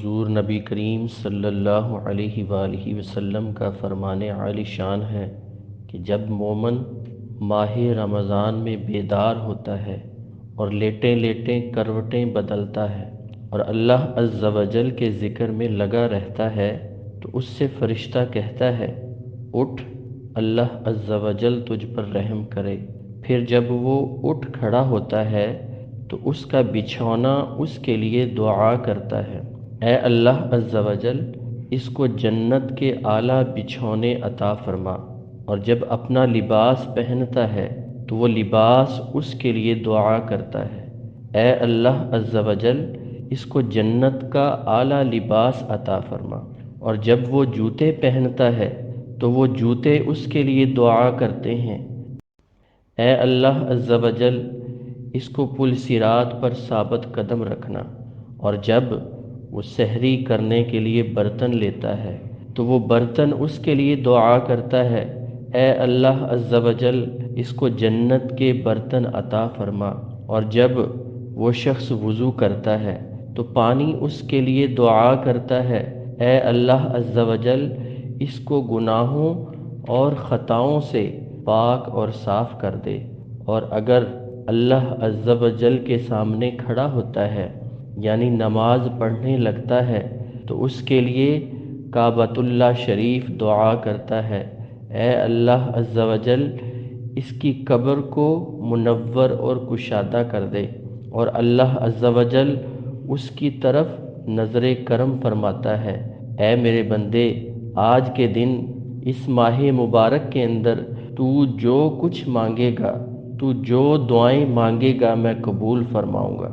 حضور نبی کریم صلی اللہ علیہ وآلہ وسلم کا فرمان عالی شان ہے کہ جب مومن ماہ رمضان میں بیدار ہوتا ہے اور لیٹیں لیٹیں کروٹیں بدلتا ہے اور اللہ عز و جل کے ذکر میں لگا رہتا ہے تو اس سے فرشتہ کہتا ہے اٹھ، اللہ عز و جل تجھ پر رحم کرے۔ پھر جب وہ اٹھ کھڑا ہوتا ہے تو اس کا بچھونا اس کے لیے دعا کرتا ہے، اے اللہ عز و جل اس کو جنت کے اعلیٰ بچھونے عطا فرما۔ اور جب اپنا لباس پہنتا ہے تو وہ لباس اس کے لیے دعا کرتا ہے، اے اللہ عز و جل اس کو جنت کا اعلیٰ لباس عطا فرما۔ اور جب وہ جوتے پہنتا ہے تو وہ جوتے اس کے لیے دعا کرتے ہیں، اے اللہ عز و جل اس کو پل صراط پر ثابت قدم رکھنا۔ اور جب وہ سحری کرنے کے لیے برتن لیتا ہے تو وہ برتن اس کے لیے دعا کرتا ہے، اے اللہ عز و جل اس کو جنت کے برتن عطا فرما۔ اور جب وہ شخص وضو کرتا ہے تو پانی اس کے لیے دعا کرتا ہے، اے اللہ عز و جل اس کو گناہوں اور خطاؤں سے پاک اور صاف کر دے۔ اور اگر اللہ عز و جل کے سامنے کھڑا ہوتا ہے یعنی نماز پڑھنے لگتا ہے تو اس کے لیے کعبۃ اللہ شریف دعا کرتا ہے، اے اللہ عز و جل اس کی قبر کو منور اور کشادہ کر دے۔ اور اللہ عز و جل اس کی طرف نظر کرم فرماتا ہے، اے میرے بندے آج کے دن اس ماہ مبارک کے اندر تو جو کچھ مانگے گا، تو جو دعائیں مانگے گا میں قبول فرماؤں گا۔